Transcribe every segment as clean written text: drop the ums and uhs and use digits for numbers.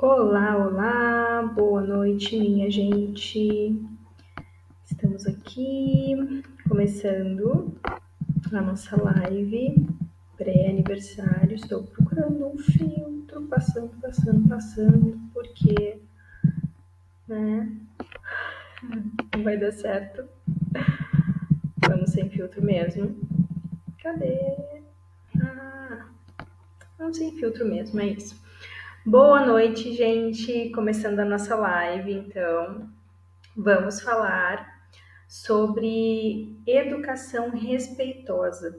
Olá, olá, boa noite, minha gente. Estamos aqui começando a nossa live pré-aniversário. Estou procurando um filtro, passando, porque, né, não vai dar certo. Vamos sem filtro mesmo. Cadê? Ah, vamos sem filtro mesmo, é isso. Boa noite, gente. Começando a nossa live, então, vamos falar sobre educação respeitosa.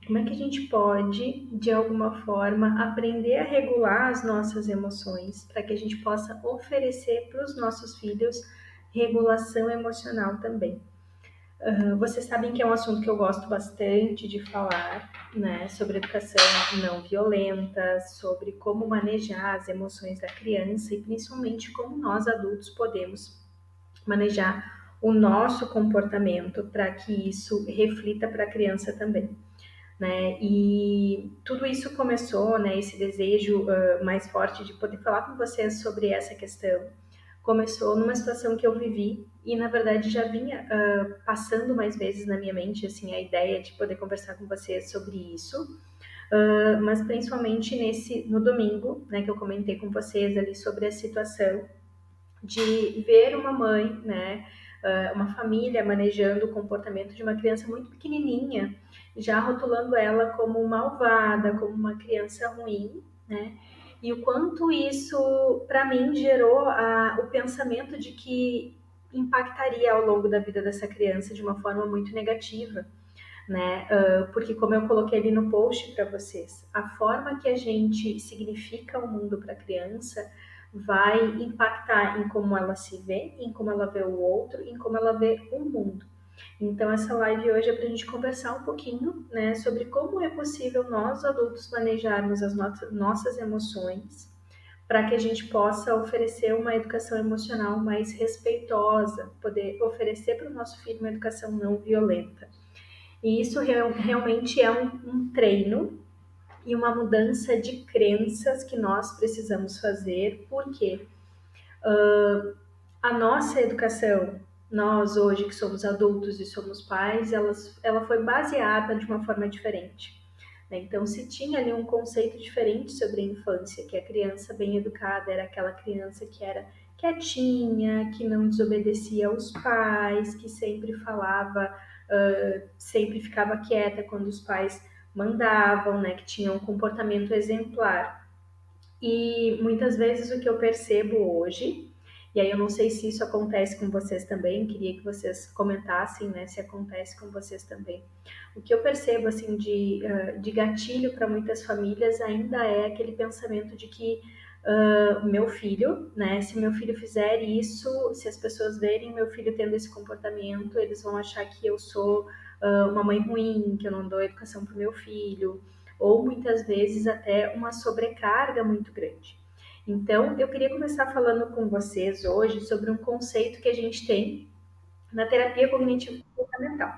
Como é que a gente pode, de alguma forma, aprender a regular as nossas emoções para que a gente possa oferecer para os nossos filhos regulação emocional também. Vocês sabem que é um assunto que eu gosto bastante de falar, né? Sobre educação não violenta, sobre como manejar as emoções da criança e principalmente como nós adultos podemos manejar o nosso comportamento para que isso reflita para a criança também, né? E tudo isso começou, né? Esse desejo mais forte de poder falar com vocês sobre essa questão começou numa situação que eu vivi e na verdade já vinha passando mais vezes na minha mente assim a ideia de poder conversar com vocês sobre isso, mas principalmente no domingo, né? Que eu comentei com vocês ali sobre a situação de ver uma mãe, né, uma família manejando o comportamento de uma criança muito pequenininha, já rotulando ela como malvada, como uma criança ruim, né? E o quanto isso, para mim, gerou o pensamento de que impactaria ao longo da vida dessa criança de uma forma muito negativa, né? Porque como eu coloquei ali no post para vocês, a forma que a gente significa o mundo para a criança vai impactar em como ela se vê, em como ela vê o outro, em como ela vê o mundo. Então essa live hoje é para a gente conversar um pouquinho, né, sobre como é possível nós adultos manejarmos as nossas emoções para que a gente possa oferecer uma educação emocional mais respeitosa, poder oferecer para o nosso filho uma educação não violenta. E isso realmente é um treino e uma mudança de crenças que nós precisamos fazer, porque a nossa educação, nós hoje que somos adultos e somos pais, ela foi baseada de uma forma diferente, né? Então, se tinha ali um conceito diferente sobre a infância, que a criança bem educada era aquela criança que era quietinha, que não desobedecia aos pais, que sempre falava, sempre ficava quieta quando os pais mandavam, né? Que tinha um comportamento exemplar. E muitas vezes o que eu percebo hoje, e aí eu não sei se isso acontece com vocês também, queria que vocês comentassem, né, se acontece com vocês também. O que eu percebo, assim, de gatilho para muitas famílias ainda é aquele pensamento de que meu filho, né, se meu filho fizer isso, se as pessoas verem meu filho tendo esse comportamento, eles vão achar que eu sou uma mãe ruim, que eu não dou educação para o meu filho, ou muitas vezes até uma sobrecarga muito grande. Então, eu queria começar falando com vocês hoje sobre um conceito que a gente tem na terapia cognitivo-comportamental.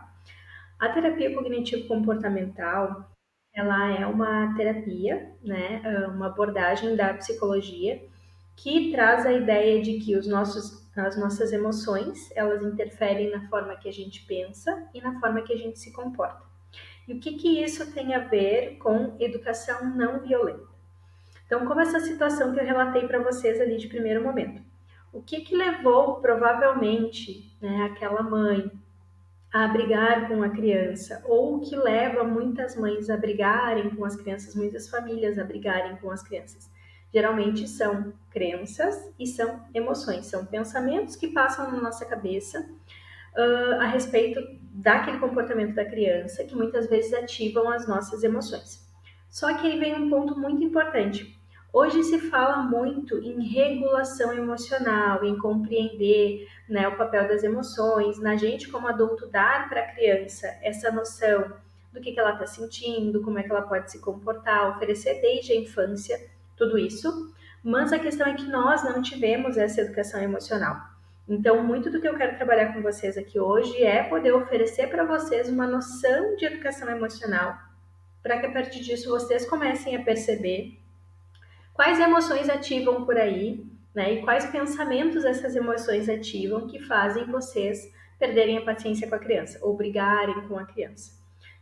A terapia cognitivo-comportamental, ela é uma terapia, né, uma abordagem da psicologia que traz a ideia de que as nossas emoções, elas interferem na forma que a gente pensa e na forma que a gente se comporta. E o que isso tem a ver com educação não violenta? Então, como essa situação que eu relatei para vocês ali de primeiro momento. O que levou, provavelmente, né, aquela mãe a brigar com a criança, ou o que leva muitas mães a brigarem com as crianças, muitas famílias a brigarem com as crianças? Geralmente são crenças e são emoções, são pensamentos que passam na nossa cabeça a respeito daquele comportamento da criança, que muitas vezes ativam as nossas emoções. Só que aí vem um ponto muito importante. Hoje se fala muito em regulação emocional, em compreender, né, o papel das emoções, na gente como adulto dar para a criança essa noção do que ela está sentindo, como é que ela pode se comportar, oferecer desde a infância tudo isso. Mas a questão é que nós não tivemos essa educação emocional. Então, muito do que eu quero trabalhar com vocês aqui hoje é poder oferecer para vocês uma noção de educação emocional, para que a partir disso vocês comecem a perceber quais emoções ativam por aí, né? E quais pensamentos essas emoções ativam que fazem vocês perderem a paciência com a criança ou brigarem com a criança.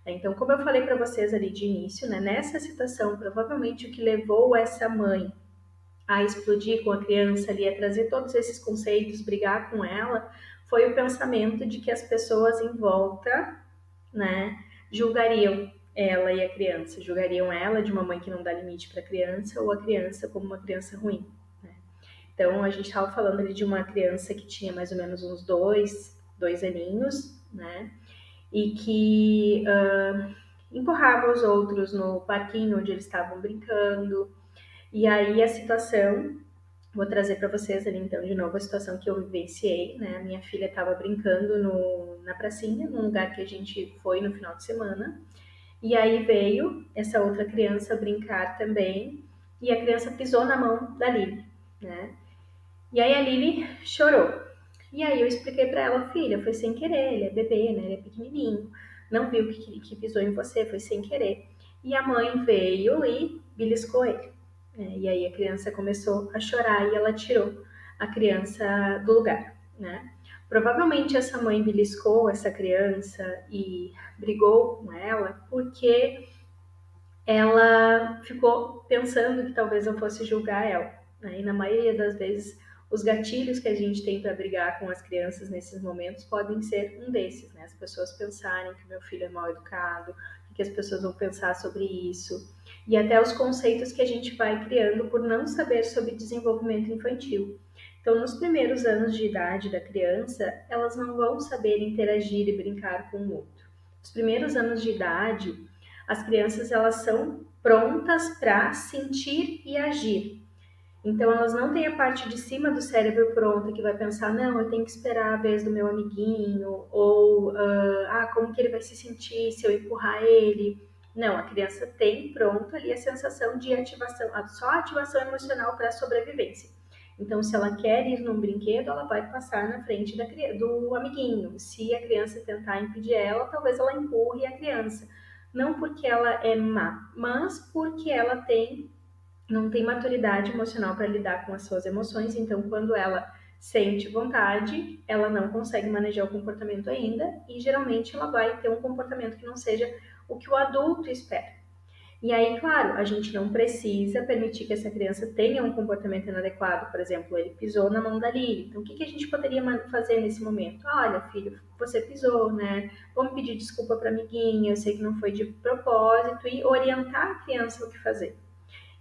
Então, como eu falei para vocês ali de início, né, nessa situação, provavelmente o que levou essa mãe a explodir com a criança ali, a trazer todos esses conceitos, brigar com ela, foi o pensamento de que as pessoas em volta, né, julgariam ela e a criança, julgariam ela de uma mãe que não dá limite para a criança ou a criança como uma criança ruim. Né? Então, a gente estava falando ali de uma criança que tinha mais ou menos uns dois aninhos, né, e que empurrava os outros no parquinho onde eles estavam brincando. E aí a situação, vou trazer para vocês ali então de novo a situação que eu vivenciei, né? A minha filha estava brincando na pracinha, num lugar que a gente foi no final de semana, e aí veio essa outra criança brincar também, e a criança pisou na mão da Lili, né? E aí a Lili chorou. E aí eu expliquei para ela, filha, foi sem querer, ele é bebê, né? Ele é pequenininho, não viu que pisou em você, foi sem querer. E a mãe veio e beliscou ele. E aí a criança começou a chorar e ela tirou a criança do lugar, né? Provavelmente essa mãe beliscou essa criança e brigou com ela porque ela ficou pensando que talvez eu fosse julgar ela, né? E na maioria das vezes, os gatilhos que a gente tem para brigar com as crianças nesses momentos podem ser um desses, né? As pessoas pensarem que meu filho é mal educado, o que as pessoas vão pensar sobre isso, e até os conceitos que a gente vai criando por não saber sobre desenvolvimento infantil. Então, nos primeiros anos de idade da criança, elas não vão saber interagir e brincar com o outro. Os primeiros anos de idade, as crianças elas são prontas para sentir e agir. Então elas não têm a parte de cima do cérebro pronta que vai pensar, não, eu tenho que esperar a vez do meu amiguinho, ou como que ele vai se sentir se eu empurrar ele. Não, a criança tem pronto ali a sensação de ativação, só ativação emocional para a sobrevivência. Então, se ela quer ir num brinquedo, ela vai passar na frente do amiguinho. Se a criança tentar impedir ela, talvez ela empurre a criança. Não porque ela é má, mas porque ela não tem maturidade emocional para lidar com as suas emoções, então quando ela sente vontade, ela não consegue manejar o comportamento ainda e geralmente ela vai ter um comportamento que não seja o que o adulto espera. E aí, claro, a gente não precisa permitir que essa criança tenha um comportamento inadequado. Por exemplo, ele pisou na mão da Lili. Então, o que a gente poderia fazer nesse momento? Olha, filho, você pisou, né? Vamos pedir desculpa para a amiguinha, eu sei que não foi de propósito, e orientar a criança o que fazer.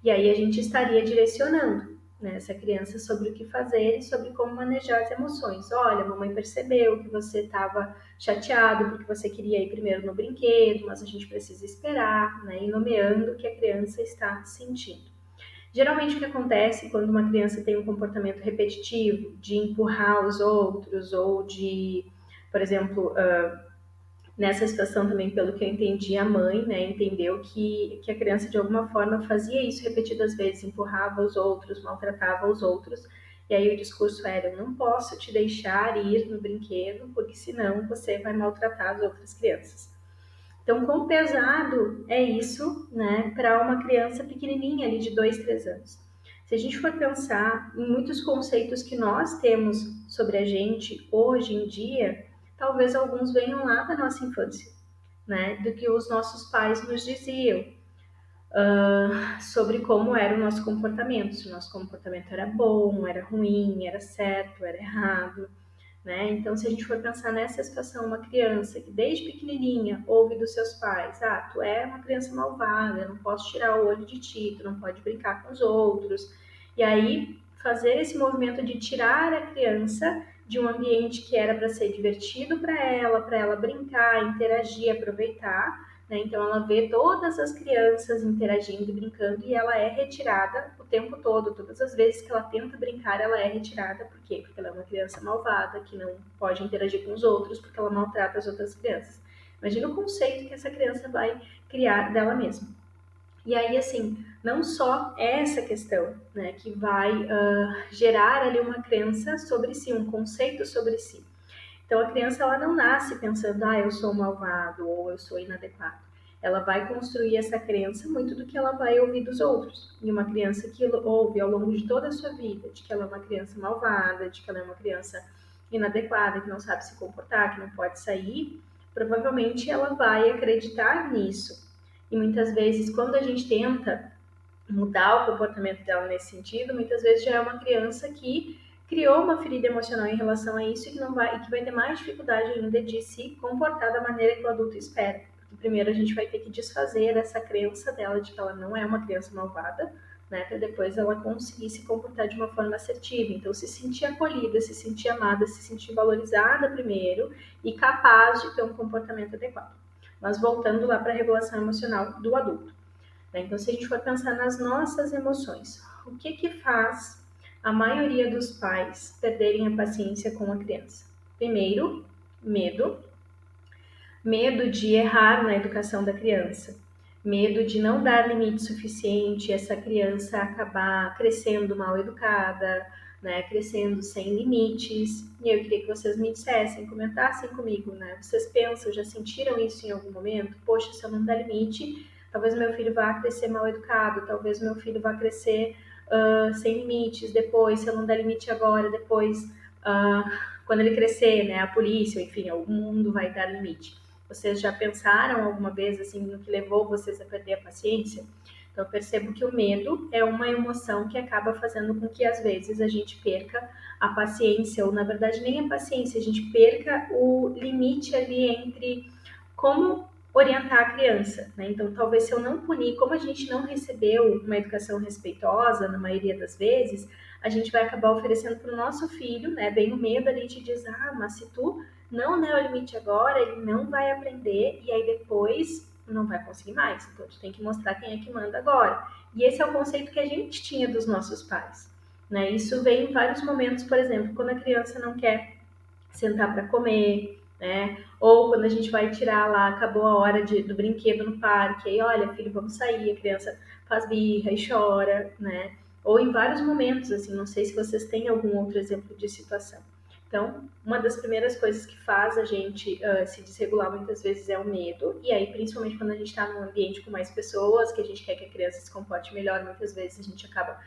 E aí a gente estaria direcionando, né, essa criança sobre o que fazer e sobre como manejar as emoções. Olha, a mamãe percebeu que você estava chateado porque você queria ir primeiro no brinquedo, mas a gente precisa esperar, né, e nomeando o que a criança está sentindo. Geralmente o que acontece quando uma criança tem um comportamento repetitivo de empurrar os outros ou de, por exemplo, nessa situação também, pelo que eu entendi, a mãe, né, entendeu que a criança de alguma forma fazia isso repetidas vezes, empurrava os outros, maltratava os outros, e aí o discurso era, eu não posso te deixar ir no brinquedo, porque senão você vai maltratar as outras crianças. Então, quão pesado é isso, né, para uma criança pequenininha ali de 2, 3 anos? Se a gente for pensar em muitos conceitos que nós temos sobre a gente hoje em dia, talvez alguns venham lá da nossa infância, né, do que os nossos pais nos diziam sobre como era o nosso comportamento, se o nosso comportamento era bom, era ruim, era certo, era errado. Né? Então, se a gente for pensar nessa situação, uma criança que desde pequenininha ouve dos seus pais, tu é uma criança malvada, eu não posso tirar o olho de ti, tu não pode brincar com os outros. E aí, fazer esse movimento de tirar a criança de um ambiente que era para ser divertido para ela brincar, interagir, aproveitar, né? Então ela vê todas as crianças interagindo, brincando e ela é retirada o tempo todo. Todas as vezes que ela tenta brincar, ela é retirada. Por quê? Porque ela é uma criança malvada, que não pode interagir com os outros, porque ela maltrata as outras crianças. Imagina o conceito que essa criança vai criar dela mesma. E aí, assim, não só essa questão, né, que vai gerar ali uma crença sobre si, um conceito sobre si. Então, a criança, ela não nasce pensando, eu sou malvado ou eu sou inadequado. ela vai construir essa crença muito do que ela vai ouvir dos outros. E uma criança que ouve ao longo de toda a sua vida, de que ela é uma criança malvada, de que ela é uma criança inadequada, que não sabe se comportar, que não pode sair, provavelmente ela vai acreditar nisso. E muitas vezes, quando a gente tenta mudar o comportamento dela nesse sentido, muitas vezes já é uma criança que criou uma ferida emocional em relação a isso e que vai ter mais dificuldade ainda de se comportar da maneira que o adulto espera. Porque primeiro a gente vai ter que desfazer essa crença dela de que ela não é uma criança malvada, né, para depois ela conseguir se comportar de uma forma assertiva. Então, se sentir acolhida, se sentir amada, se sentir valorizada primeiro e capaz de ter um comportamento adequado. Mas voltando lá para a regulação emocional do adulto. Então, se a gente for pensar nas nossas emoções, o que faz a maioria dos pais perderem a paciência com a criança? Primeiro, medo. Medo de errar na educação da criança. Medo de não dar limite suficiente, essa criança acabar crescendo mal educada, né, crescendo sem limites. E eu queria que vocês me dissessem, comentassem comigo, né? Vocês pensam, já sentiram isso em algum momento? Poxa, se eu não der limite, talvez meu filho vá crescer mal educado, talvez meu filho vá crescer sem limites depois, se eu não der limite agora, depois, quando ele crescer, né, a polícia, enfim, o mundo vai dar limite. Vocês já pensaram alguma vez assim no que levou vocês a perder a paciência? Então, eu percebo que o medo é uma emoção que acaba fazendo com que, às vezes, a gente perca a paciência, ou, na verdade, nem a paciência, a gente perca o limite ali entre como orientar a criança, né? Então, talvez se eu não punir, como a gente não recebeu uma educação respeitosa, na maioria das vezes, a gente vai acabar oferecendo para o nosso filho, né? Vem o medo ali de dizer, mas se tu não der o limite agora, ele não vai aprender e aí depois não vai conseguir mais. Então, tu tem que mostrar quem é que manda agora. E esse é o conceito que a gente tinha dos nossos pais, né? Isso vem em vários momentos, por exemplo, quando a criança não quer sentar para comer, né? Ou quando a gente vai tirar lá, acabou a hora do brinquedo no parque, aí olha, filho, vamos sair, a criança faz birra e chora, né? Ou em vários momentos, assim, não sei se vocês têm algum outro exemplo de situação. Então, uma das primeiras coisas que faz a gente se desregular muitas vezes é o medo, e aí, principalmente quando a gente está num ambiente com mais pessoas, que a gente quer que a criança se comporte melhor, muitas vezes a gente acaba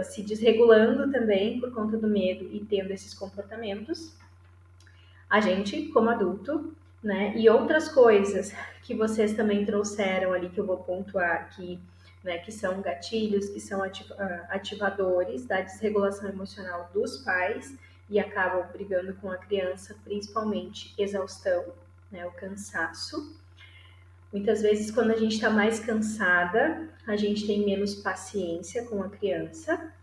se desregulando também por conta do medo e tendo esses comportamentos. A gente, como adulto, né? E outras coisas que vocês também trouxeram ali, que eu vou pontuar aqui, né? Que são gatilhos, que são ativadores da desregulação emocional dos pais e acabam brigando com a criança, principalmente exaustão, né? O cansaço. Muitas vezes, quando a gente está mais cansada, a gente tem menos paciência com a criança.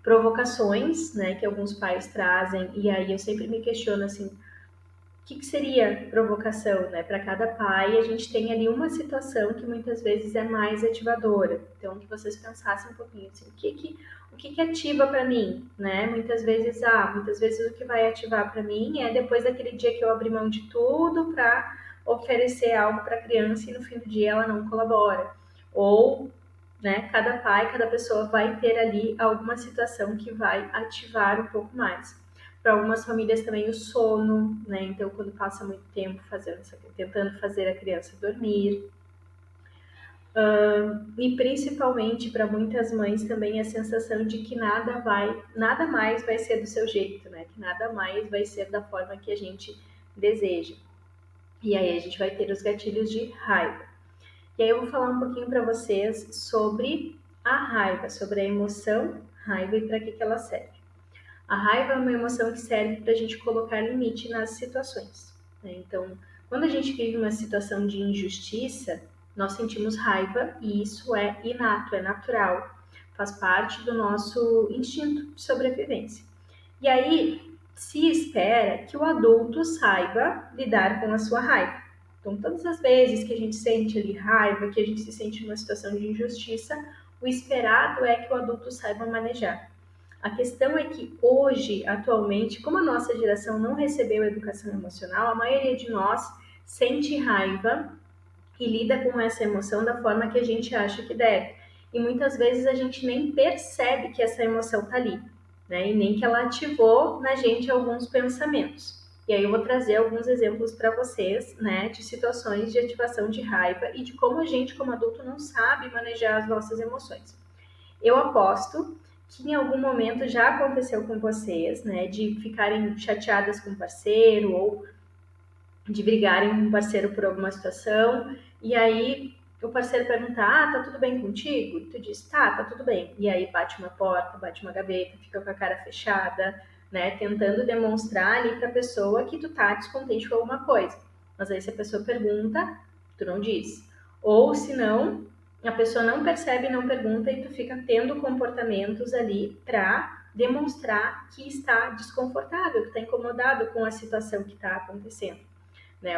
Provocações, né? Que alguns pais trazem, e aí eu sempre me questiono assim, o que seria provocação, né? Para cada pai, a gente tem ali uma situação que muitas vezes é mais ativadora. Então, que vocês pensassem um pouquinho assim, o que ativa para mim, né? Muitas vezes o que vai ativar para mim é depois daquele dia que eu abri mão de tudo para oferecer algo para a criança e no fim do dia ela não colabora. Ou, né, cada pai, cada pessoa vai ter ali alguma situação que vai ativar um pouco mais. Para algumas famílias também o sono, né? Então, quando passa muito tempo tentando fazer a criança dormir. E principalmente para muitas mães também a sensação de que nada mais vai ser do seu jeito, né? Que nada mais vai ser da forma que a gente deseja. E aí a gente vai ter os gatilhos de raiva. E aí eu vou falar um pouquinho para vocês sobre a raiva, sobre a emoção raiva e para que ela serve. A raiva é uma emoção que serve para a gente colocar limite nas situações, né? Então, quando a gente vive uma situação de injustiça, nós sentimos raiva e isso é inato, é natural, faz parte do nosso instinto de sobrevivência. E aí, se espera que o adulto saiba lidar com a sua raiva. Então, todas as vezes que a gente sente ali raiva, que a gente se sente numa situação de injustiça, o esperado é que o adulto saiba manejar. A questão é que hoje, atualmente, como a nossa geração não recebeu educação emocional, a maioria de nós sente raiva e lida com essa emoção da forma que a gente acha que deve. E muitas vezes a gente nem percebe que essa emoção está ali, né? E nem que ela ativou na gente alguns pensamentos. E aí eu vou trazer alguns exemplos para vocês, né, de situações de ativação de raiva e de como a gente, como adulto, não sabe manejar as nossas emoções. Eu aposto que em algum momento já aconteceu com vocês, né, de ficarem chateadas com o parceiro ou de brigarem com o parceiro por alguma situação, e aí o parceiro pergunta, tá tudo bem contigo? E tu diz, tá tudo bem. E aí bate uma porta, bate uma gaveta, fica com a cara fechada, né, tentando demonstrar ali pra pessoa que tu tá descontente com alguma coisa. Mas aí se a pessoa pergunta, tu não diz. Ou se não, a pessoa não percebe, não pergunta e tu fica tendo comportamentos ali pra demonstrar que está desconfortável, que está incomodado com a situação que está acontecendo, né,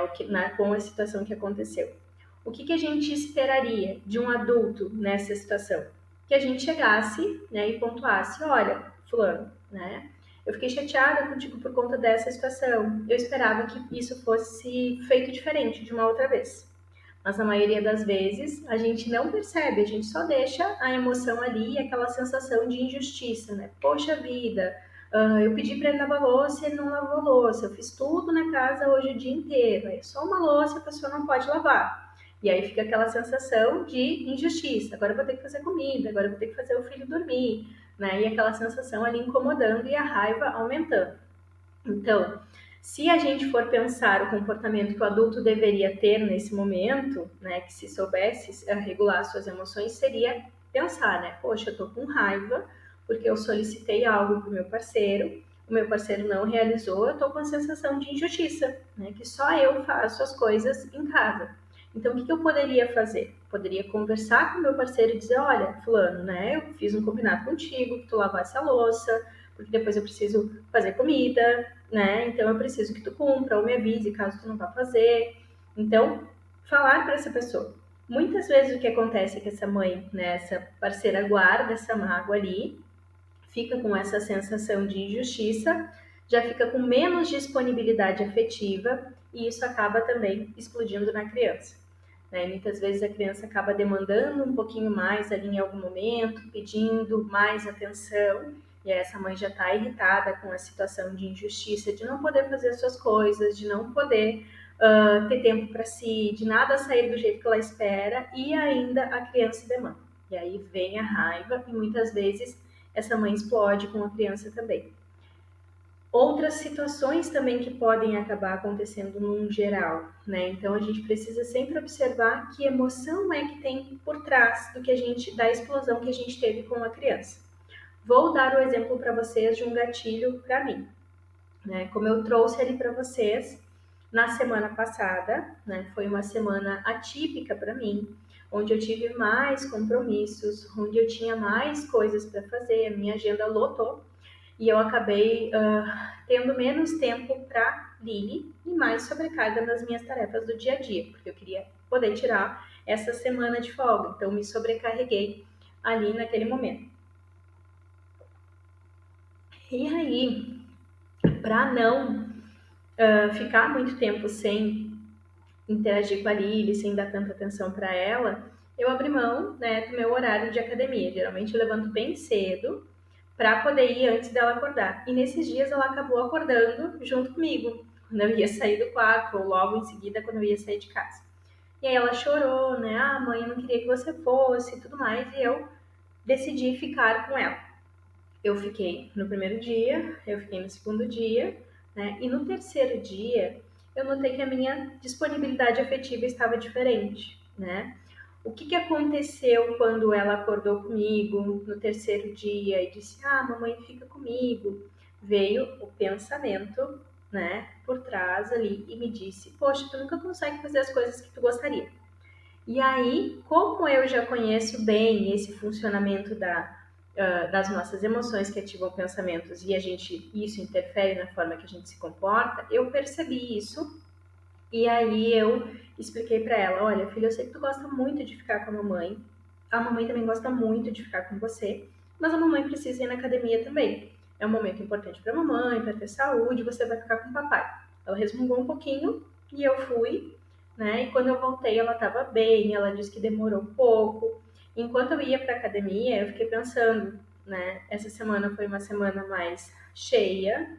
com a situação que aconteceu. O que a gente esperaria de um adulto nessa situação? Que a gente chegasse, né, e pontuasse, olha, fulano, né, eu fiquei chateada contigo por conta dessa situação. Eu esperava que isso fosse feito diferente de uma outra vez. Mas na maioria das vezes a gente não percebe, a gente só deixa a emoção ali e aquela sensação de injustiça, né? Poxa vida, eu pedi para ele lavar louça e ele não lavou louça. Eu fiz tudo na casa hoje o dia inteiro. É só uma louça a pessoa não pode lavar. E aí fica aquela sensação de injustiça. Agora eu vou ter que fazer comida, agora eu vou ter que fazer o filho dormir, né? E aquela sensação ali incomodando e a raiva aumentando. Então, se a gente for pensar o comportamento que o adulto deveria ter nesse momento, né, que se soubesse regular suas emoções, seria pensar, né, poxa, eu tô com raiva porque eu solicitei algo pro meu parceiro, o meu parceiro não realizou, eu tô com a sensação de injustiça, né, que só eu faço as coisas em casa. Então, o que eu poderia fazer? Poderia conversar com o meu parceiro e dizer, olha, fulano, né, eu fiz um combinado contigo, que tu lavasse a louça, porque depois eu preciso fazer comida, né? Então eu preciso que tu cumpra ou me avise caso tu não vá fazer. Então, falar para essa pessoa. Muitas vezes o que acontece é que essa mãe, né, essa parceira guarda essa mágoa ali, fica com essa sensação de injustiça, já fica com menos disponibilidade afetiva e isso acaba também explodindo na criança. Né? Muitas vezes a criança acaba demandando um pouquinho mais ali em algum momento, pedindo mais atenção, e aí essa mãe já está irritada com a situação de injustiça, de não poder fazer as suas coisas, de não poder ter tempo para si, de nada sair do jeito que ela espera, e ainda a criança demanda. E aí vem a raiva e muitas vezes essa mãe explode com a criança também. Outras situações também que podem acabar acontecendo num geral, né? Então a gente precisa sempre observar que emoção é que tem por trás da explosão que a gente teve com a criança. Vou dar o exemplo para vocês de um gatilho para mim, né? Como eu trouxe ali para vocês na semana passada, né? Foi uma semana atípica para mim, onde eu tive mais compromissos, onde eu tinha mais coisas para fazer, a minha agenda lotou e eu acabei tendo menos tempo para Lili e mais sobrecarga nas minhas tarefas do dia a dia, porque eu queria poder tirar essa semana de folga, então me sobrecarreguei ali naquele momento. E aí, para não ficar muito tempo sem interagir com a Lili, sem dar tanta atenção para ela, eu abri mão, né, do meu horário de academia. Geralmente eu levanto bem cedo para poder ir antes dela acordar. E nesses dias ela acabou acordando junto comigo, quando eu ia sair do quarto, ou logo em seguida quando eu ia sair de casa. E aí ela chorou, né? Mãe, eu não queria que você fosse e tudo mais, e eu decidi ficar com ela. Eu fiquei no primeiro dia, eu fiquei no segundo dia, né? E no terceiro dia, eu notei que a minha disponibilidade afetiva estava diferente, né? O que aconteceu quando ela acordou comigo no terceiro dia e disse, mamãe, fica comigo? Veio o pensamento, né, por trás ali e me disse, poxa, tu nunca consegue fazer as coisas que tu gostaria. E aí, como eu já conheço bem esse funcionamento das nossas emoções que ativam pensamentos e isso interfere na forma que a gente se comporta, eu percebi isso e aí eu expliquei para ela, olha, filha, eu sei que tu gosta muito de ficar com a mamãe também gosta muito de ficar com você, mas a mamãe precisa ir na academia também. É um momento importante para a mamãe, para ter saúde, você vai ficar com o papai. Ela resmungou um pouquinho e eu fui, né? E quando eu voltei, ela estava bem, ela disse que demorou um pouco. Enquanto eu ia para a academia, eu fiquei pensando, né? Essa semana foi uma semana mais cheia,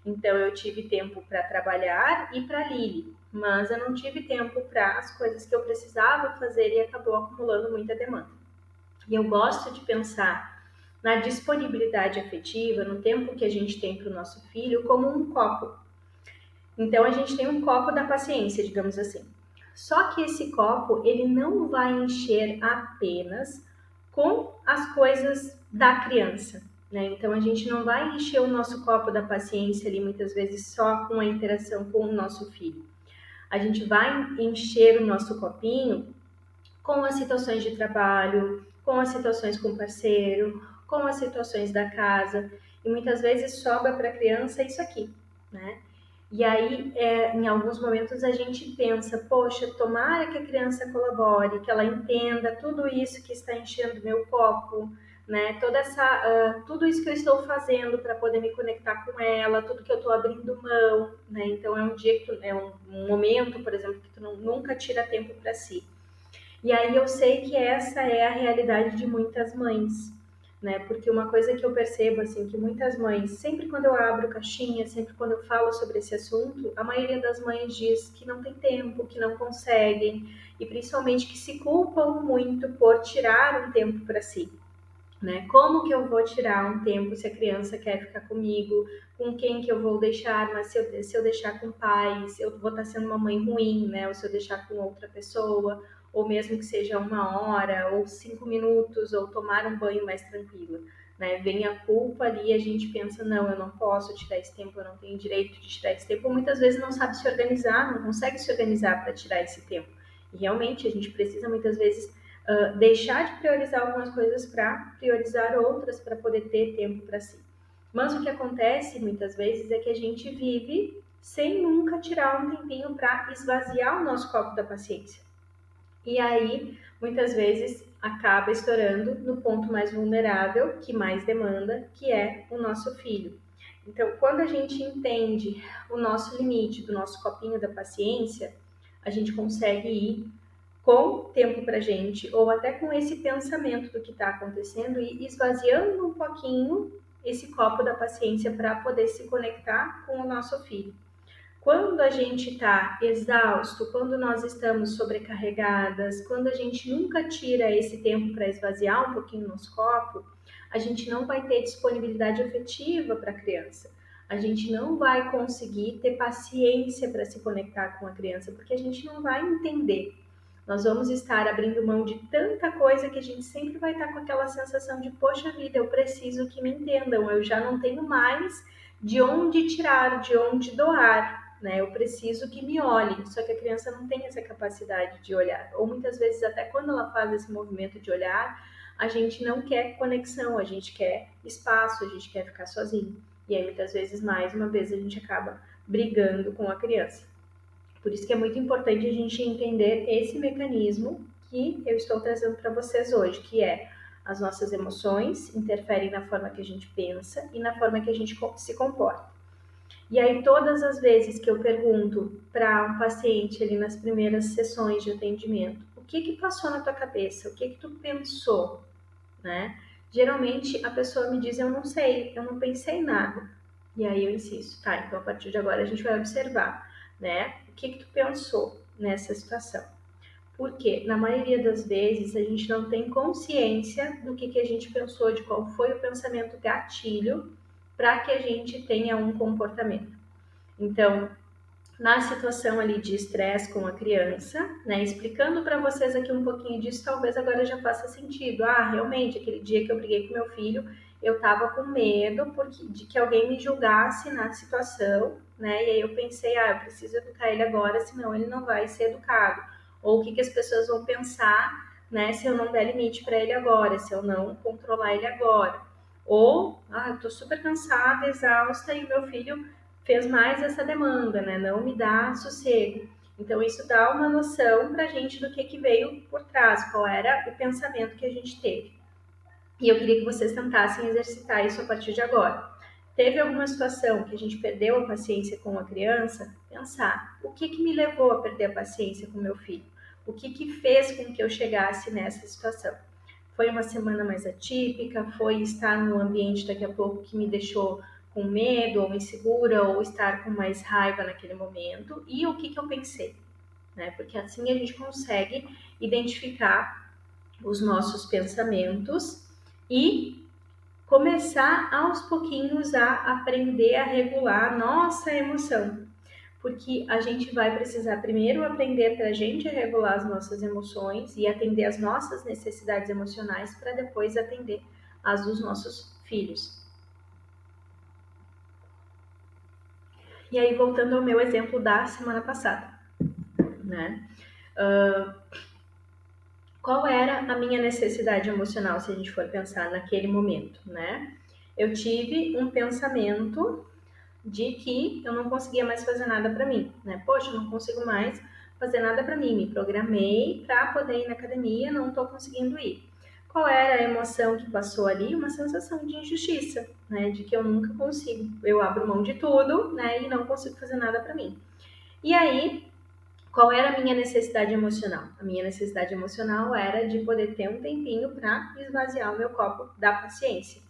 Então eu tive tempo para trabalhar e para Lili, mas eu não tive tempo para as coisas que eu precisava fazer e acabou acumulando muita demanda. E eu gosto de pensar na disponibilidade afetiva, no tempo que a gente tem para o nosso filho, como um copo. Então a gente tem um copo da paciência, digamos assim. Só que esse copo, ele não vai encher apenas com as coisas da criança, né? Então a gente não vai encher o nosso copo da paciência ali muitas vezes só com a interação com o nosso filho. A gente vai encher o nosso copinho com as situações de trabalho, com as situações com o parceiro, com as situações da casa, e muitas vezes sobra para a criança isso aqui, né? E aí, em alguns momentos a gente pensa, poxa, tomara que a criança colabore, que ela entenda tudo isso que está enchendo meu copo, né? Tudo isso que eu estou fazendo para poder me conectar com ela, tudo que eu estou abrindo mão, né? Então é um dia que é um momento, por exemplo, que tu nunca tira tempo para si. E aí eu sei que essa é a realidade de muitas mães, né? Porque uma coisa que eu percebo, assim, que muitas mães, sempre quando eu abro caixinha, sempre quando eu falo sobre esse assunto, a maioria das mães diz que não tem tempo, que não conseguem, e principalmente que se culpam muito por tirar um tempo para si. Né? Como que eu vou tirar um tempo se a criança quer ficar comigo? Com quem que eu vou deixar? Mas se eu deixar com pais, eu vou estar sendo uma mãe ruim, né? Ou se eu deixar com outra pessoa, ou mesmo que seja 1 hora, ou 5 minutos, ou tomar um banho mais tranquilo. Né? Vem a culpa ali e a gente pensa, não, eu não posso tirar esse tempo, eu não tenho direito de tirar esse tempo. Muitas vezes não sabe se organizar, não consegue se organizar para tirar esse tempo. E realmente a gente precisa muitas vezes deixar de priorizar algumas coisas para priorizar outras para poder ter tempo para si. Mas o que acontece muitas vezes é que a gente vive sem nunca tirar um tempinho para esvaziar o nosso copo da paciência. E aí, muitas vezes, acaba estourando no ponto mais vulnerável, que mais demanda, que é o nosso filho. Então, quando a gente entende o nosso limite do nosso copinho da paciência, a gente consegue ir com tempo para gente, ou até com esse pensamento do que está acontecendo e esvaziando um pouquinho esse copo da paciência para poder se conectar com o nosso filho. Quando a gente está exausto, quando nós estamos sobrecarregadas, quando a gente nunca tira esse tempo para esvaziar um pouquinho o nosso copo, a gente não vai ter disponibilidade afetiva para a criança. A gente não vai conseguir ter paciência para se conectar com a criança, porque a gente não vai entender. Nós vamos estar abrindo mão de tanta coisa que a gente sempre vai estar com aquela sensação de, poxa vida, eu preciso que me entendam, eu já não tenho mais de onde tirar, de onde doar, né? Eu preciso que me olhem, só que a criança não tem essa capacidade de olhar. Ou muitas vezes, até quando ela faz esse movimento de olhar, a gente não quer conexão, a gente quer espaço, a gente quer ficar sozinho. E aí, muitas vezes, mais uma vez, a gente acaba brigando com a criança. Por isso que é muito importante a gente entender esse mecanismo que eu estou trazendo para vocês hoje, que é as nossas emoções interferem na forma que a gente pensa e na forma que a gente se comporta. E aí, todas as vezes que eu pergunto para um paciente ali nas primeiras sessões de atendimento, o que que passou na tua cabeça? O que que tu pensou, né? Geralmente a pessoa me diz, eu não sei, eu não pensei em nada. E aí eu insisto, tá, então a partir de agora a gente vai observar, né? O que que tu pensou nessa situação? Porque na maioria das vezes a gente não tem consciência do que a gente pensou, de qual foi o pensamento gatilho para que a gente tenha um comportamento. Então, na situação ali de estresse com a criança, né, explicando para vocês aqui um pouquinho disso, talvez agora já faça sentido. Ah, realmente, aquele dia que eu briguei com meu filho, eu estava com medo de que alguém me julgasse na situação, né, e aí eu pensei, eu preciso educar ele agora, senão ele não vai ser educado. Ou o que as pessoas vão pensar, né, se eu não der limite para ele agora, se eu não controlar ele agora. Ou, eu tô super cansada, exausta e meu filho fez mais essa demanda, né? Não me dá sossego. Então, isso dá uma noção para a gente do que veio por trás, qual era o pensamento que a gente teve. E eu queria que vocês tentassem exercitar isso a partir de agora. Teve alguma situação que a gente perdeu a paciência com a criança? Pensar, o que me levou a perder a paciência com meu filho? O que fez com que eu chegasse nessa situação? Foi uma semana mais atípica? Foi estar num ambiente daqui a pouco que me deixou com medo ou insegura ou estar com mais raiva naquele momento e o que eu pensei, né? Porque assim a gente consegue identificar os nossos pensamentos e começar aos pouquinhos a aprender a regular a nossa emoção. Porque a gente vai precisar primeiro aprender para a gente regular as nossas emoções e atender as nossas necessidades emocionais para depois atender as dos nossos filhos. E aí, voltando ao meu exemplo da semana passada, né? Qual era a minha necessidade emocional, se a gente for pensar naquele momento, né? Eu tive um pensamento de que eu não conseguia mais fazer nada para mim, né? Poxa, eu não consigo mais fazer nada para mim, me programei para poder ir na academia, não estou conseguindo ir. Qual era a emoção que passou ali? Uma sensação de injustiça, né? De que eu nunca consigo, eu abro mão de tudo, né? E não consigo fazer nada para mim. E aí, qual era a minha necessidade emocional? A minha necessidade emocional era de poder ter um tempinho para esvaziar o meu copo da paciência.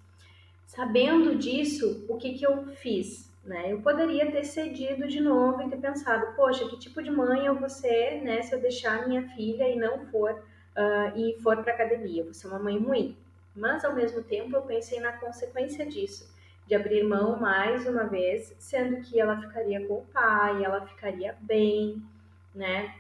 Sabendo disso, o que eu fiz? Né? Eu poderia ter cedido de novo e ter pensado, poxa, que tipo de mãe eu vou ser, né, se eu deixar minha filha e não for para academia? Eu vou ser uma mãe ruim. Mas ao mesmo tempo eu pensei na consequência disso, de abrir mão mais uma vez, sendo que ela ficaria com o pai, ela ficaria bem, né?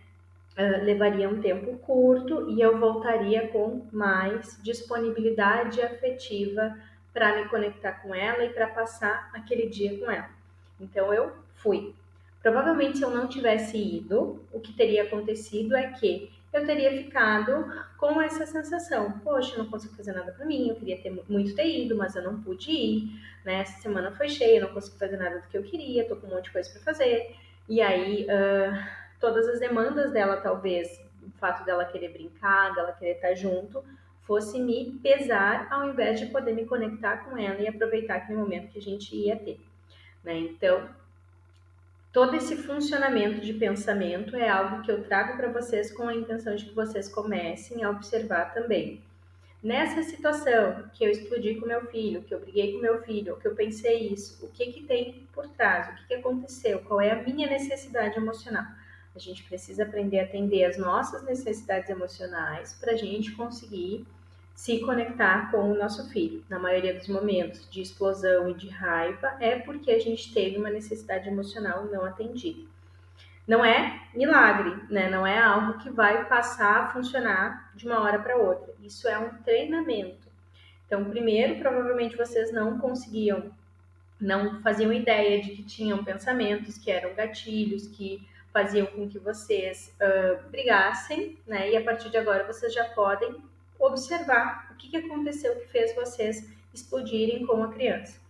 Levaria um tempo curto e eu voltaria com mais disponibilidade afetiva para me conectar com ela e para passar aquele dia com ela. Então eu fui. Provavelmente, se eu não tivesse ido, o que teria acontecido é que eu teria ficado com essa sensação: poxa, eu não consigo fazer nada para mim, eu queria muito ter ido, mas eu não pude ir, né? Essa semana foi cheia, eu não consegui fazer nada do que eu queria, tô com um monte de coisa para fazer. E aí, todas as demandas dela, talvez, o fato dela querer brincar, dela querer estar junto, fosse me pesar ao invés de poder me conectar com ela e aproveitar aquele momento que a gente ia ter, né? Então, todo esse funcionamento de pensamento é algo que eu trago para vocês com a intenção de que vocês comecem a observar também. Nessa situação que eu explodi com meu filho, que eu briguei com meu filho, que eu pensei isso, o que tem por trás, o que aconteceu, qual é a minha necessidade emocional? A gente precisa aprender a atender as nossas necessidades emocionais para a gente conseguir se conectar com o nosso filho. Na maioria dos momentos de explosão e de raiva é porque a gente teve uma necessidade emocional não atendida. Não é milagre, né? Não é algo que vai passar a funcionar de uma hora para outra. Isso é um treinamento. Então, primeiro, provavelmente vocês não faziam ideia de que tinham pensamentos que eram gatilhos, que faziam com que vocês brigassem, né? E a partir de agora vocês já podem observar o que aconteceu que fez vocês explodirem com a criança.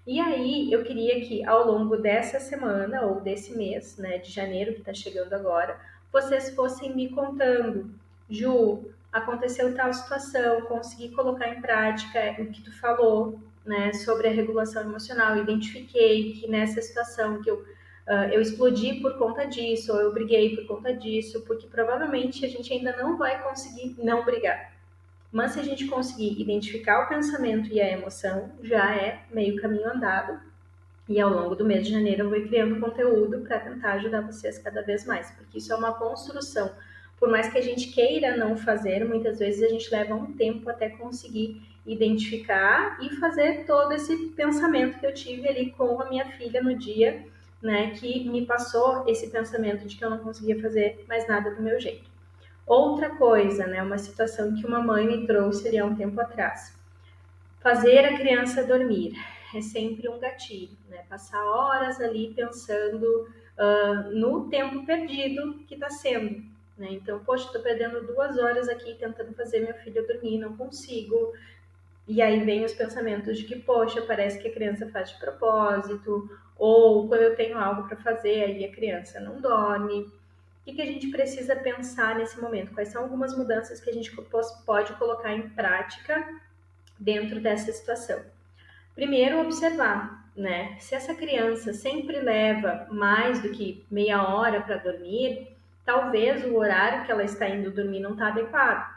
E aí, eu queria que ao longo dessa semana ou desse mês, né, de janeiro que está chegando agora, vocês fossem me contando: Ju, aconteceu tal situação, consegui colocar em prática o que tu falou, né, sobre a regulação emocional. Identifiquei que nessa situação que eu explodi por conta disso, ou eu briguei por conta disso, porque provavelmente a gente ainda não vai conseguir não brigar. Mas se a gente conseguir identificar o pensamento e a emoção, já é meio caminho andado. E ao longo do mês de janeiro eu vou criando conteúdo para tentar ajudar vocês cada vez mais, porque isso é uma construção. Por mais que a gente queira não fazer, muitas vezes a gente leva um tempo até conseguir identificar e fazer todo esse pensamento que eu tive ali com a minha filha no dia, né, que me passou esse pensamento de que eu não conseguia fazer mais nada do meu jeito. Outra coisa, né, uma situação que uma mãe me trouxe há um tempo atrás. Fazer a criança dormir é sempre um gatilho, né? Passar horas ali pensando no tempo perdido que está sendo, né? Então, poxa, estou perdendo 2 horas aqui tentando fazer minha filha dormir, não consigo. E aí vem os pensamentos de que, poxa, parece que a criança faz de propósito, ou quando eu tenho algo para fazer, aí a criança não dorme. O que a gente precisa pensar nesse momento? Quais são algumas mudanças que a gente pode colocar em prática dentro dessa situação? Primeiro, observar, né? Se essa criança sempre leva mais do que meia hora para dormir, talvez o horário que ela está indo dormir não está adequado.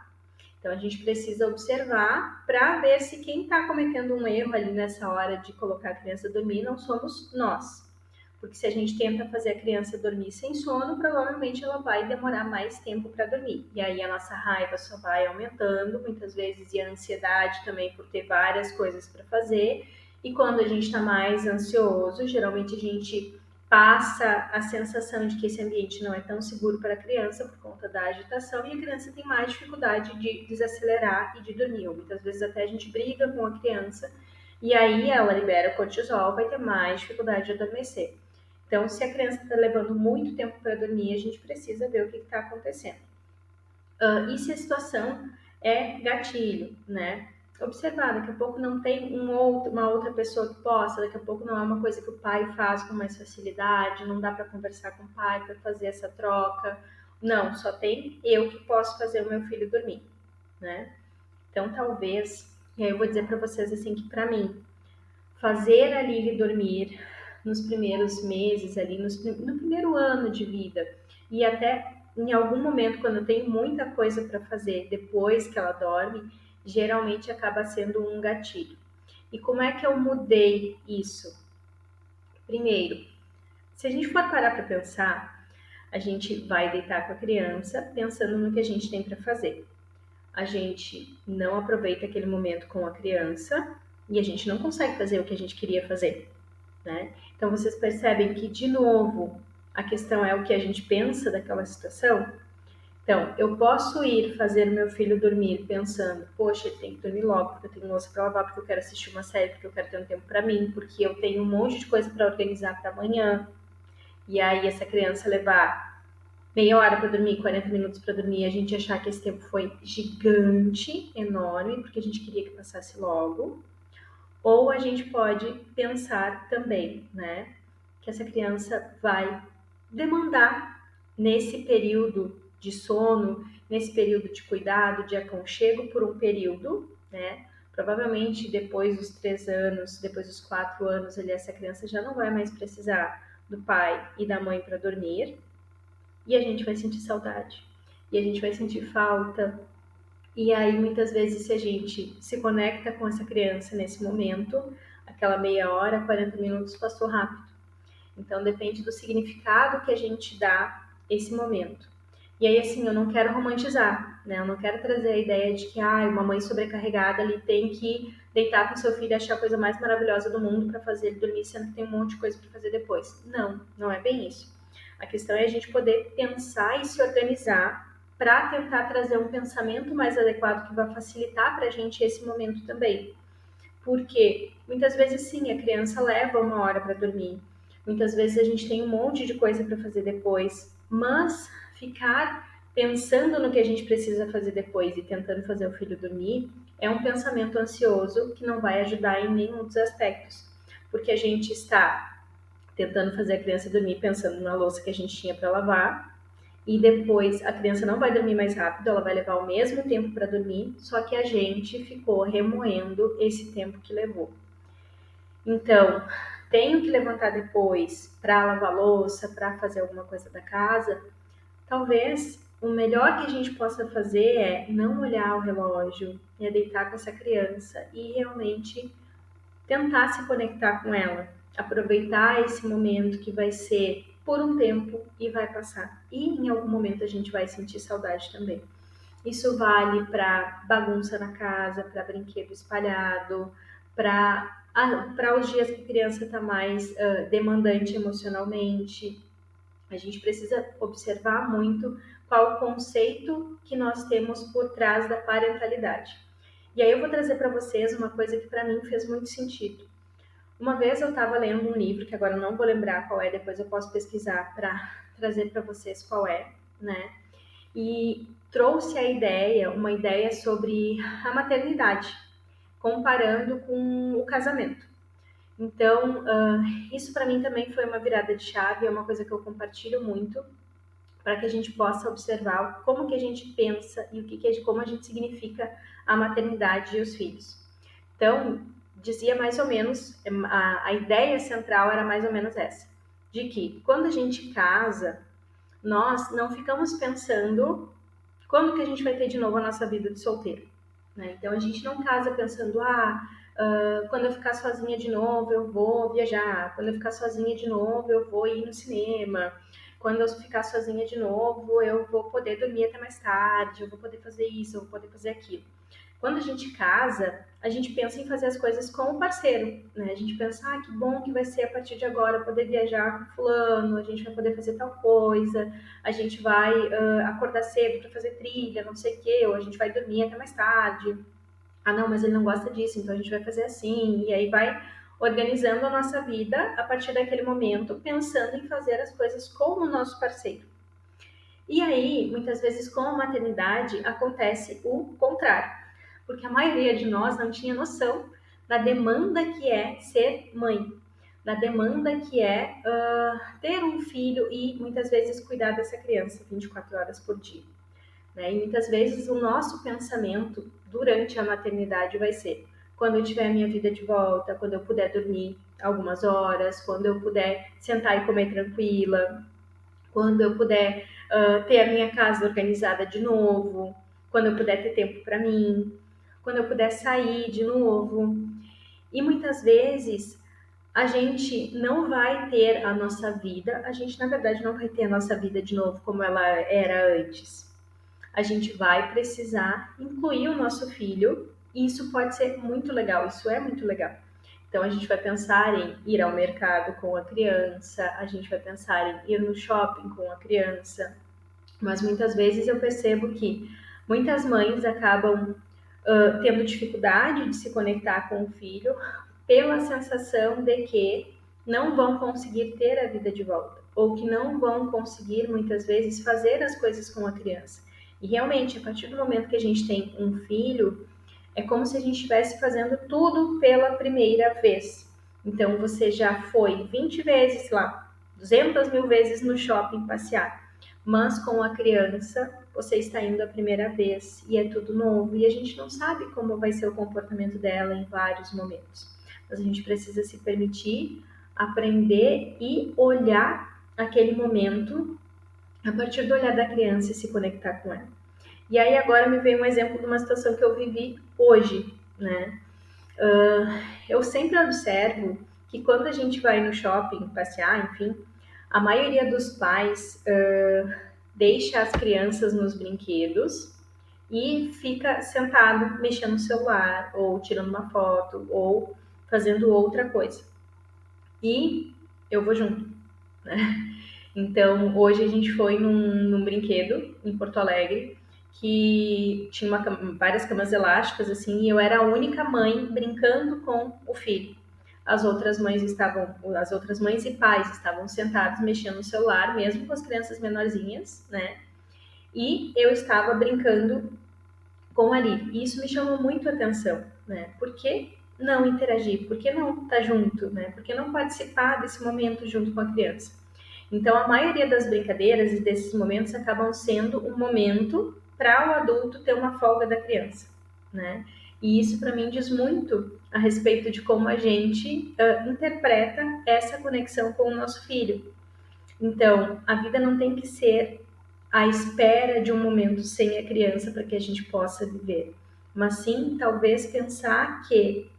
Então, a gente precisa observar para ver se quem está cometendo um erro ali nessa hora de colocar a criança a dormir não somos nós. Porque se a gente tenta fazer a criança dormir sem sono, provavelmente ela vai demorar mais tempo para dormir. E aí a nossa raiva só vai aumentando, muitas vezes, e a ansiedade também por ter várias coisas para fazer. E quando a gente está mais ansioso, geralmente a gente passa a sensação de que esse ambiente não é tão seguro para a criança por conta da agitação, e a criança tem mais dificuldade de desacelerar e de dormir. Ou muitas vezes até a gente briga com a criança e aí ela libera o cortisol, vai ter mais dificuldade de adormecer. Então, se a criança está levando muito tempo para dormir, a gente precisa ver o que está acontecendo. E se a situação é gatilho, né? Observar, daqui a pouco não tem uma outra pessoa que possa, daqui a pouco não é uma coisa que o pai faz com mais facilidade, não dá para conversar com o pai para fazer essa troca. Não, só tem eu que posso fazer o meu filho dormir, né? Então, talvez, e aí eu vou dizer para vocês assim que para mim, fazer a Lily dormir nos primeiros meses ali, no primeiro ano de vida e até em algum momento quando eu tenho muita coisa para fazer depois que ela dorme, geralmente acaba sendo um gatilho. E como é que eu mudei isso? Primeiro, se a gente for parar para pensar, a gente vai deitar com a criança pensando no que a gente tem para fazer. A gente não aproveita aquele momento com a criança e a gente não consegue fazer o que a gente queria fazer, né? Então vocês percebem que, de novo, a questão é o que a gente pensa daquela situação. Então, eu posso ir fazer meu filho dormir pensando, poxa, ele tem que dormir logo, porque eu tenho louça para lavar, porque eu quero assistir uma série, porque eu quero ter um tempo para mim, porque eu tenho um monte de coisa para organizar para amanhã. E aí essa criança levar meia hora para dormir, 40 minutos para dormir, a gente achar que esse tempo foi gigante, enorme, porque a gente queria que passasse logo. Ou a gente pode pensar também, né, que essa criança vai demandar nesse período de sono, nesse período de cuidado, de aconchego por um período, né? Provavelmente depois dos 3 anos, depois dos 4 anos, ali, essa criança já não vai mais precisar do pai e da mãe para dormir, e a gente vai sentir saudade, e a gente vai sentir falta. E aí, muitas vezes, se a gente se conecta com essa criança nesse momento, aquela meia hora, 40 minutos passou rápido. Então, depende do significado que a gente dá esse momento. E aí, assim, eu não quero romantizar, né? Eu não quero trazer a ideia de que, uma mãe sobrecarregada ali tem que deitar com seu filho e achar a coisa mais maravilhosa do mundo para fazer ele dormir, sendo que tem um monte de coisa para fazer depois. Não, não é bem isso. A questão é a gente poder pensar e se organizar para tentar trazer um pensamento mais adequado que vai facilitar para a gente esse momento também. Porque muitas vezes sim, a criança leva uma hora para dormir. Muitas vezes a gente tem um monte de coisa para fazer depois, mas ficar pensando no que a gente precisa fazer depois e tentando fazer o filho dormir é um pensamento ansioso que não vai ajudar em nenhum dos aspectos, porque a gente está tentando fazer a criança dormir pensando na louça que a gente tinha para lavar, e depois a criança não vai dormir mais rápido, ela vai levar o mesmo tempo para dormir, só que a gente ficou remoendo esse tempo que levou. Então, tenho que levantar depois para lavar louça, para fazer alguma coisa da casa. Talvez o melhor que a gente possa fazer é não olhar o relógio, é deitar com essa criança e realmente tentar se conectar com ela, aproveitar esse momento que vai ser por um tempo e vai passar. E em algum momento a gente vai sentir saudade também. Isso vale para bagunça na casa, para brinquedo espalhado, para os dias que a criança está mais demandante emocionalmente. A gente precisa observar muito qual o conceito que nós temos por trás da parentalidade. E aí eu vou trazer para vocês uma coisa que para mim fez muito sentido. Uma vez eu estava lendo um livro, que agora eu não vou lembrar qual é, depois eu posso pesquisar para trazer para vocês qual é, né? E trouxe a ideia, uma ideia sobre a maternidade, comparando com o casamento. Então, isso para mim também foi uma virada de chave, é uma coisa que eu compartilho muito, para que a gente possa observar como que a gente pensa e como a gente significa a maternidade e os filhos. Então, dizia mais ou menos, a ideia central era mais ou menos essa, de que quando a gente casa, nós não ficamos pensando Quando que a gente vai ter de novo a nossa vida de solteiro? Né? Então a gente não casa pensando, quando eu ficar sozinha de novo eu vou viajar, quando eu ficar sozinha de novo eu vou ir no cinema, quando eu ficar sozinha de novo eu vou poder dormir até mais tarde, eu vou poder fazer isso, eu vou poder fazer aquilo. Quando a gente casa, a gente pensa em fazer as coisas com o parceiro, né? A gente pensa, que bom que vai ser a partir de agora poder viajar com fulano, a gente vai poder fazer tal coisa, a gente vai acordar cedo para fazer trilha, não sei o quê, ou a gente vai dormir até mais tarde. Ah, não, mas ele não gosta disso, então a gente vai fazer assim. E aí vai organizando a nossa vida a partir daquele momento, pensando em fazer as coisas com o nosso parceiro. E aí, muitas vezes, com a maternidade, acontece o contrário, porque a maioria de nós não tinha noção da demanda que é ser mãe, da demanda que é ter um filho e muitas vezes cuidar dessa criança 24 horas por dia. Né? E muitas vezes o nosso pensamento durante a maternidade vai ser: quando eu tiver a minha vida de volta, quando eu puder dormir algumas horas, quando eu puder sentar e comer tranquila, quando eu puder ter a minha casa organizada de novo, quando eu puder ter tempo para mim, quando eu puder sair de novo. E muitas vezes a gente não vai ter a nossa vida, a gente na verdade não vai ter a nossa vida de novo como ela era antes. A gente vai precisar incluir o nosso filho, e isso pode ser muito legal, isso é muito legal. Então a gente vai pensar em ir ao mercado com a criança, a gente vai pensar em ir no shopping com a criança, mas muitas vezes eu percebo que muitas mães acabam tendo dificuldade de se conectar com o filho pela sensação de que não vão conseguir ter a vida de volta, ou que não vão conseguir muitas vezes fazer as coisas com a criança. E realmente, a partir do momento que a gente tem um filho, é como se a gente estivesse fazendo tudo pela primeira vez. Então você já foi 20 vezes lá, 200 mil vezes no shopping passear, mas com a criança você está indo a primeira vez e é tudo novo e a gente não sabe como vai ser o comportamento dela em vários momentos. Mas a gente precisa se permitir aprender e olhar aquele momento a partir do olhar da criança e se conectar com ela. E aí agora me veio um exemplo de uma situação que eu vivi hoje, né? Eu sempre observo que quando a gente vai no shopping passear, enfim, a maioria dos pais deixa as crianças nos brinquedos e fica sentado mexendo no celular, ou tirando uma foto, ou fazendo outra coisa. E eu vou junto, né? Então, hoje a gente foi num brinquedo em Porto Alegre que tinha várias camas elásticas, assim, e eu era a única mãe brincando com o filho. As outras mães e pais estavam sentados mexendo no celular, mesmo com as crianças menorzinhas, né? E eu estava brincando com a Lili. E isso me chamou muito a atenção, né? Por que não interagir? Por que não estar junto, né? Por que não participar desse momento junto com a criança? Então, a maioria das brincadeiras e desses momentos acabam sendo um momento para o adulto ter uma folga da criança, né? E isso, para mim, diz muito a respeito de como a gente interpreta essa conexão com o nosso filho. Então, a vida não tem que ser à espera de um momento sem a criança para que a gente possa viver, mas sim, talvez, pensar que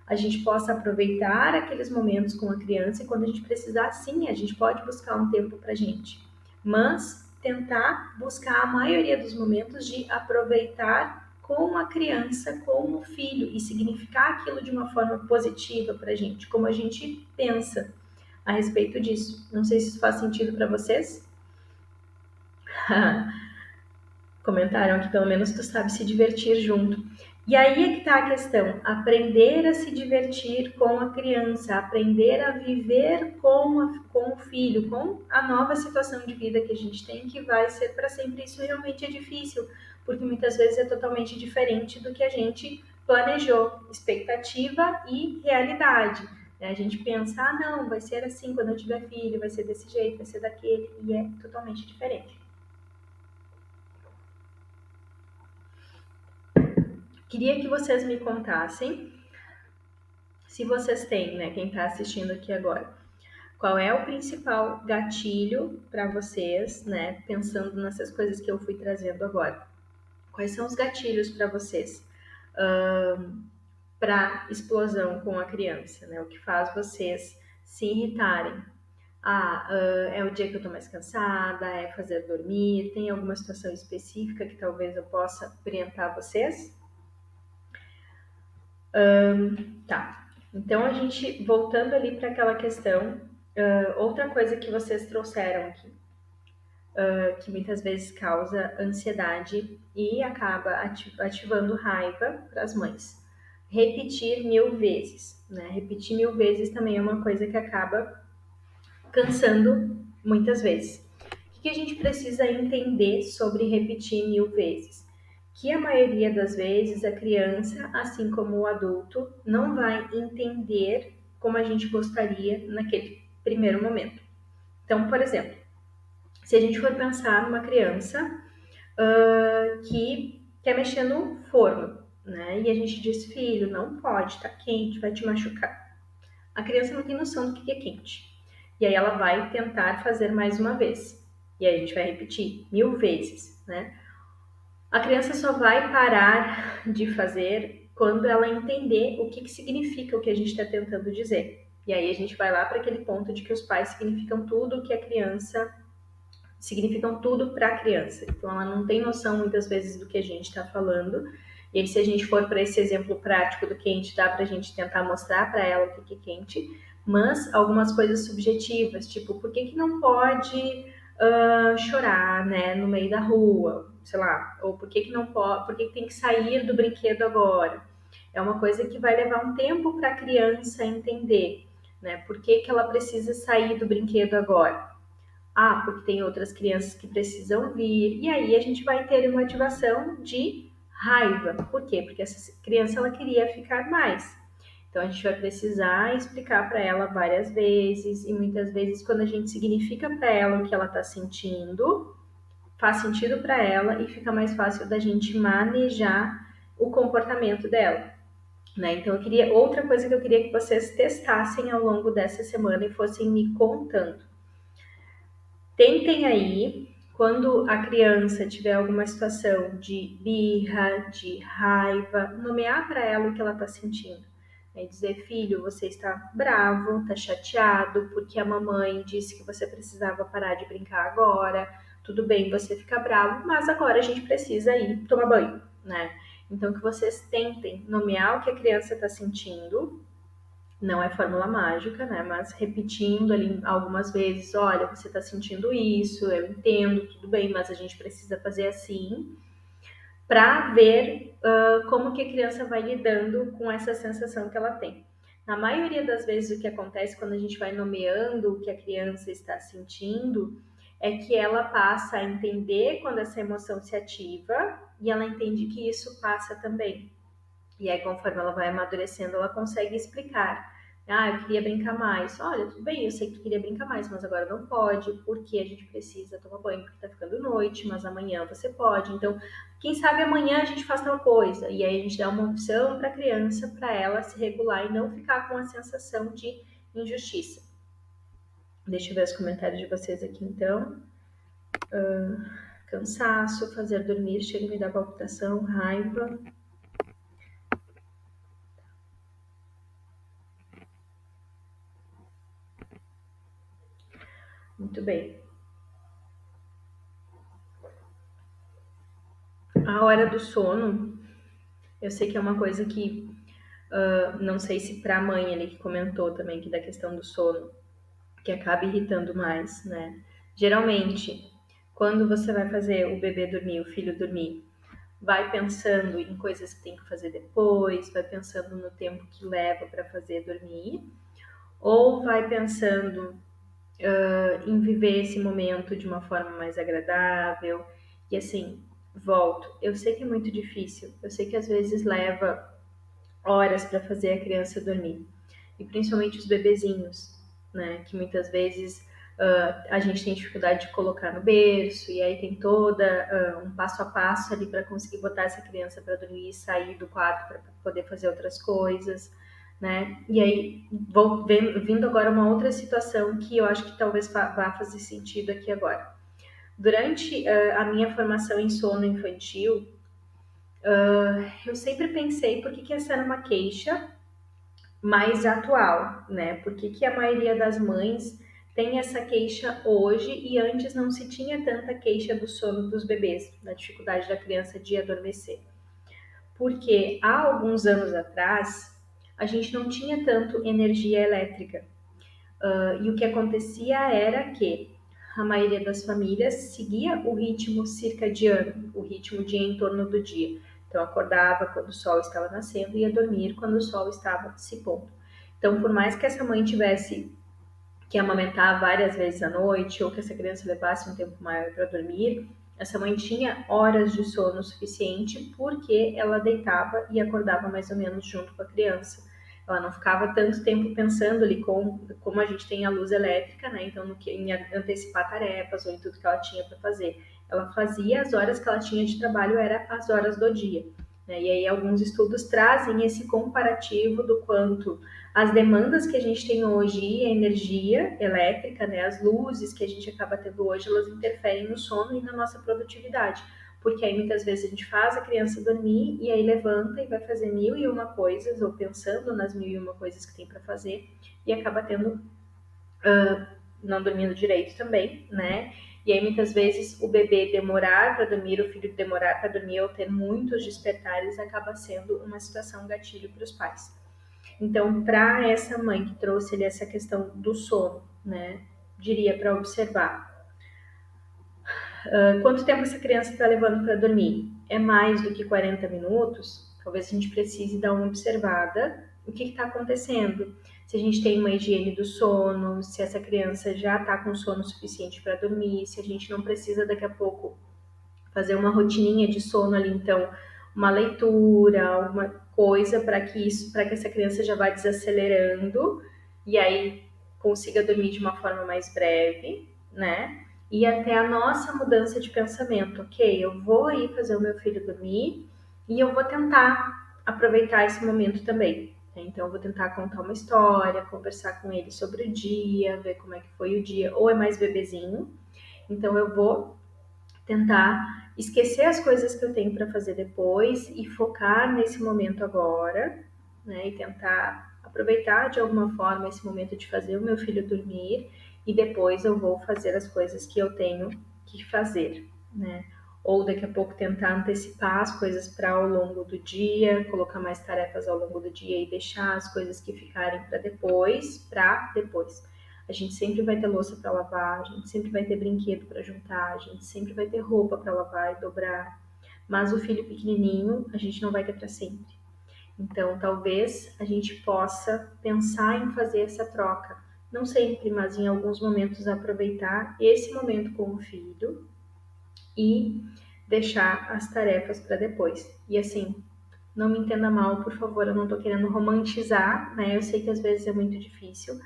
a gente possa aproveitar aqueles momentos com a criança e quando a gente precisar, sim, a gente pode buscar um tempo para a gente, mas tentar buscar a maioria dos momentos de aproveitar com a criança, com o filho e significar aquilo de uma forma positiva para a gente, como a gente pensa a respeito disso. Não sei se isso faz sentido para vocês. Comentaram que pelo menos tu sabe se divertir junto. E aí é que tá a questão, aprender a se divertir com a criança, aprender a viver com o filho, com a nova situação de vida que a gente tem, que vai ser para sempre. Isso realmente é difícil, porque muitas vezes é totalmente diferente do que a gente planejou, expectativa e realidade. A gente pensa, não, vai ser assim quando eu tiver filho, vai ser desse jeito, vai ser daquele, e é totalmente diferente. Queria que vocês me contassem, se vocês têm, né, quem está assistindo aqui agora, qual é o principal gatilho para vocês, né, pensando nessas coisas que eu fui trazendo agora. Quais são os gatilhos para vocês? Para explosão com a criança, né? O que faz vocês se irritarem? É o dia que eu tô mais cansada, é fazer dormir, tem alguma situação específica que talvez eu possa orientar vocês? Tá. Então, a gente, voltando ali para aquela questão, outra coisa que vocês trouxeram aqui, que muitas vezes causa ansiedade e acaba ativando raiva para as mães. Repetir 1000 vezes, né? Repetir 1000 vezes também é uma coisa que acaba cansando muitas vezes. O que a gente precisa entender sobre repetir 1000 vezes? Que a maioria das vezes a criança, assim como o adulto, não vai entender como a gente gostaria naquele primeiro momento. Então, por exemplo, se a gente for pensar numa criança que quer mexer no forno, né? E a gente diz, filho, não pode, tá quente, vai te machucar. A criança não tem noção do que é quente. E aí ela vai tentar fazer mais uma vez. E aí a gente vai repetir 1000 vezes, né? A criança só vai parar de fazer quando ela entender o que significa o que a gente está tentando dizer. E aí a gente vai lá para aquele ponto de que os pais significam tudo que a criança significam tudo para a criança. Então ela não tem noção muitas vezes do que a gente está falando. E aí, se a gente for para esse exemplo prático do quente, dá para a gente tentar mostrar para ela o que é quente, mas algumas coisas subjetivas, tipo, por que não pode chorar, né, no meio da rua, sei lá, ou por que não pode, por que tem que sair do brinquedo agora? É uma coisa que vai levar um tempo para a criança entender, né, por que ela precisa sair do brinquedo agora. Porque tem outras crianças que precisam vir. E aí a gente vai ter uma ativação de raiva. Por quê? Porque essa criança ela queria ficar mais. Então a gente vai precisar explicar para ela várias vezes e muitas vezes quando a gente significa para ela o que ela está sentindo, faz sentido para ela e fica mais fácil da gente manejar o comportamento dela. Né? Então outra coisa que eu queria que vocês testassem ao longo dessa semana e fossem me contando. Tentem aí, quando a criança tiver alguma situação de birra, de raiva, nomear para ela o que ela está sentindo. É dizer, filho, você está bravo, está chateado, porque a mamãe disse que você precisava parar de brincar agora. Tudo bem você ficar bravo, mas agora a gente precisa ir tomar banho, né? Então, que vocês tentem nomear o que a criança está sentindo. Não é fórmula mágica, né? Mas repetindo ali algumas vezes, olha, você está sentindo isso, eu entendo, tudo bem, mas a gente precisa fazer assim, para ver como que a criança vai lidando com essa sensação que ela tem. Na maioria das vezes, o que acontece quando a gente vai nomeando o que a criança está sentindo é que ela passa a entender quando essa emoção se ativa e ela entende que isso passa também. E aí, conforme ela vai amadurecendo, ela consegue explicar. Eu queria brincar mais. Olha, tudo bem, eu sei que tu queria brincar mais, mas agora não pode, porque a gente precisa tomar banho, porque tá ficando noite, mas amanhã você pode. Então, quem sabe amanhã a gente faz tal coisa. E aí a gente dá uma opção para a criança, para ela se regular e não ficar com a sensação de injustiça. Deixa eu ver os comentários de vocês aqui, então. Cansaço, fazer dormir, chega a me dar palpitação, raiva. Muito bem. A hora do sono, eu sei que é uma coisa que, não sei se para a mãe ali que comentou também, que da questão do sono, que acaba irritando mais, né? Geralmente, quando você vai fazer o bebê dormir, o filho dormir, vai pensando em coisas que tem que fazer depois, vai pensando no tempo que leva para fazer dormir, ou vai pensando em viver esse momento de uma forma mais agradável. E assim, volto. Eu sei que é muito difícil, eu sei que às vezes leva horas para fazer a criança dormir. E principalmente os bebezinhos, né? Que muitas vezes a gente tem dificuldade de colocar no berço, e aí tem toda um passo a passo ali para conseguir botar essa criança para dormir e sair do quarto para poder fazer outras coisas, né? E aí, vindo agora uma outra situação que eu acho que talvez vá fazer sentido aqui agora. Durante a minha formação em sono infantil, Eu sempre pensei por que essa era uma queixa mais atual, né? Por que a maioria das mães tem essa queixa hoje e antes não se tinha tanta queixa do sono dos bebês, da dificuldade da criança de adormecer? Porque há alguns anos atrás a gente não tinha tanto energia elétrica. E o que acontecia era que a maioria das famílias seguia o ritmo circadiano, o ritmo de em torno do dia. Então, acordava quando o sol estava nascendo e ia dormir quando o sol estava se pondo. Então, por mais que essa mãe tivesse que amamentar várias vezes à noite ou que essa criança levasse um tempo maior para dormir, essa mãe tinha horas de sono suficiente porque ela deitava e acordava mais ou menos junto com a criança. Ela não ficava tanto tempo pensando ali como a gente tem a luz elétrica, né? Então, em antecipar tarefas ou em tudo que ela tinha para fazer. Ela fazia as horas que ela tinha de trabalho, era as horas do dia. Né? E aí alguns estudos trazem esse comparativo do quanto as demandas que a gente tem hoje, a energia elétrica, né, as luzes que a gente acaba tendo hoje, elas interferem no sono e na nossa produtividade. Porque aí muitas vezes a gente faz a criança dormir e aí levanta e vai fazer mil e uma coisas, ou pensando nas mil e uma coisas que tem para fazer, e acaba tendo, não dormindo direito também, né? E aí muitas vezes o bebê demorar para dormir, o filho demorar para dormir ou ter muitos despertares acaba sendo uma situação gatilho para os pais. Então, para essa mãe que trouxe ali essa questão do sono, né, diria para observar quanto tempo essa criança está levando para dormir. É mais do que 40 minutos? Talvez a gente precise dar uma observada o que está acontecendo. Se a gente tem uma higiene do sono, se essa criança já está com sono suficiente para dormir, se a gente não precisa daqui a pouco fazer uma rotininha de sono ali, então uma leitura, alguma coisa para que essa criança já vá desacelerando e aí consiga dormir de uma forma mais breve, né? E até a nossa mudança de pensamento, ok? Eu vou ir fazer o meu filho dormir e eu vou tentar aproveitar esse momento também. Então, eu vou tentar contar uma história, conversar com ele sobre o dia, ver como é que foi o dia, ou é mais bebezinho. Então, eu vou tentar esquecer as coisas que eu tenho para fazer depois e focar nesse momento agora, né? E tentar aproveitar de alguma forma esse momento de fazer o meu filho dormir e depois eu vou fazer as coisas que eu tenho que fazer, né? Ou daqui a pouco tentar antecipar as coisas para ao longo do dia, colocar mais tarefas ao longo do dia e deixar as coisas que ficarem para depois. A gente sempre vai ter louça para lavar, a gente sempre vai ter brinquedo para juntar, a gente sempre vai ter roupa para lavar e dobrar. Mas o filho pequenininho a gente não vai ter para sempre. Então, talvez a gente possa pensar em fazer essa troca. Não sempre, mas em alguns momentos aproveitar esse momento com o filho e deixar as tarefas para depois. E assim, não me entenda mal, por favor, eu não estou querendo romantizar, né? Eu sei que às vezes é muito difícil,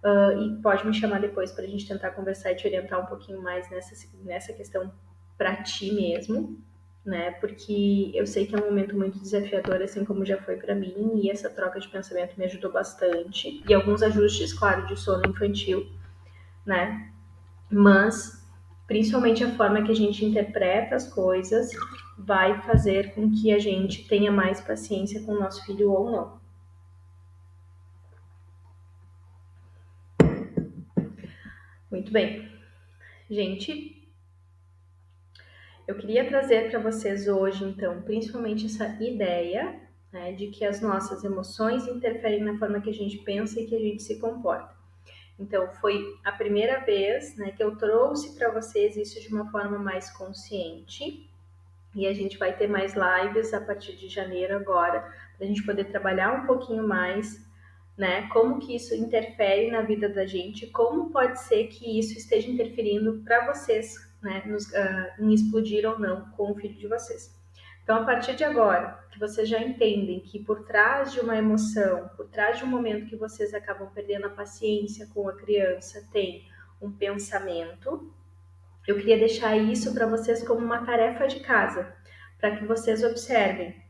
e pode me chamar depois para a gente tentar conversar e te orientar um pouquinho mais nessa questão para ti mesmo, né? Porque eu sei que é um momento muito desafiador, assim como já foi para mim, e essa troca de pensamento me ajudou bastante. E alguns ajustes, claro, de sono infantil, né? Mas principalmente a forma que a gente interpreta as coisas vai fazer com que a gente tenha mais paciência com o nosso filho ou não. Muito bem. Gente, eu queria trazer para vocês hoje, então, principalmente essa ideia, né, de que as nossas emoções interferem na forma que a gente pensa e que a gente se comporta. Então, foi a primeira vez, né, que eu trouxe para vocês isso de uma forma mais consciente. E a gente vai ter mais lives a partir de janeiro agora, para a gente poder trabalhar um pouquinho mais, né? Como que isso interfere na vida da gente, como pode ser que isso esteja interferindo para vocês, né? Em explodir ou não com o filho de vocês. Então, a partir de agora, que vocês já entendem que por trás de uma emoção, por trás de um momento que vocês acabam perdendo a paciência com a criança, tem um pensamento. Eu queria deixar isso para vocês como uma tarefa de casa, para que vocês observem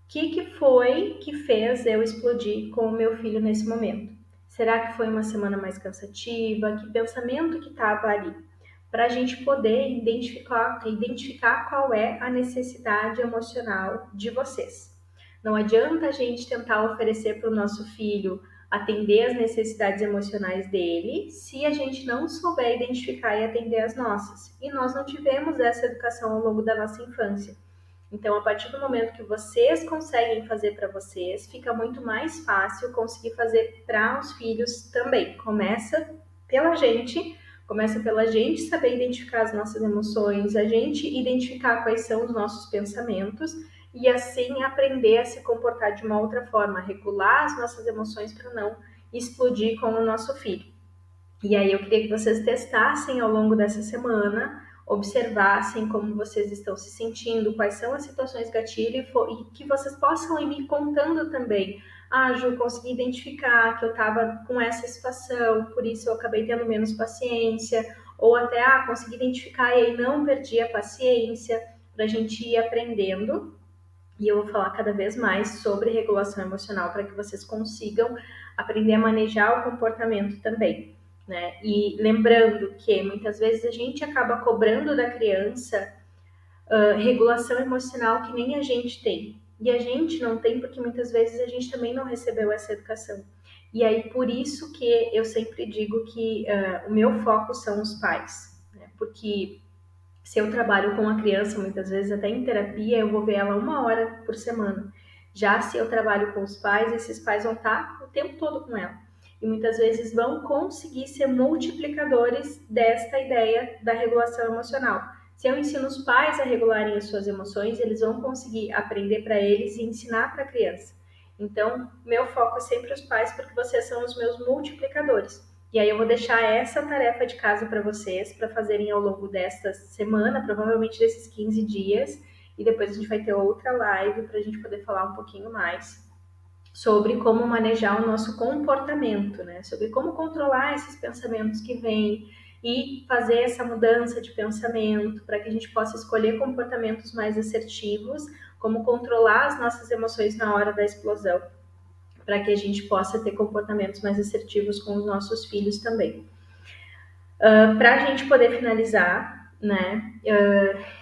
o que foi que fez eu explodir com o meu filho nesse momento. Será que foi uma semana mais cansativa? Que pensamento que estava ali? para a gente poder identificar qual é a necessidade emocional de vocês. Não adianta a gente tentar oferecer para o nosso filho atender as necessidades emocionais dele se a gente não souber identificar e atender as nossas. E nós não tivemos essa educação ao longo da nossa infância. Então, a partir do momento que vocês conseguem fazer para vocês, fica muito mais fácil conseguir fazer para os filhos também. Começa pela gente saber identificar as nossas emoções, a gente identificar quais são os nossos pensamentos e assim aprender a se comportar de uma outra forma, regular as nossas emoções para não explodir com o nosso filho. E aí eu queria que vocês testassem ao longo dessa semana, observassem como vocês estão se sentindo, quais são as situações gatilho e que vocês possam ir me contando também. Ah, Ju, consegui identificar que eu estava com essa situação, por isso eu acabei tendo menos paciência, ou até, consegui identificar e aí não perdi a paciência, para a gente ir aprendendo. E eu vou falar cada vez mais sobre regulação emocional para que vocês consigam aprender a manejar o comportamento também, né? E lembrando que muitas vezes a gente acaba cobrando da criança regulação emocional que nem a gente tem. E a gente não tem porque muitas vezes a gente também não recebeu essa educação. E aí por isso que eu sempre digo que o meu foco são os pais, né? Porque se eu trabalho com uma criança, muitas vezes até em terapia, eu vou ver ela 1 hora por semana. Já se eu trabalho com os pais, esses pais vão estar o tempo todo com ela. E muitas vezes vão conseguir ser multiplicadores desta ideia da regulação emocional. Se eu ensino os pais a regularem as suas emoções, eles vão conseguir aprender para eles e ensinar para a criança. Então, meu foco é sempre os pais, porque vocês são os meus multiplicadores. E aí eu vou deixar essa tarefa de casa para vocês, para fazerem ao longo desta semana, provavelmente desses 15 dias, e depois a gente vai ter outra live para a gente poder falar um pouquinho mais sobre como manejar o nosso comportamento, né? Sobre como controlar esses pensamentos que vêm e fazer essa mudança de pensamento para que a gente possa escolher comportamentos mais assertivos, como controlar as nossas emoções na hora da explosão, para que a gente possa ter comportamentos mais assertivos com os nossos filhos também. Para a gente poder finalizar, né,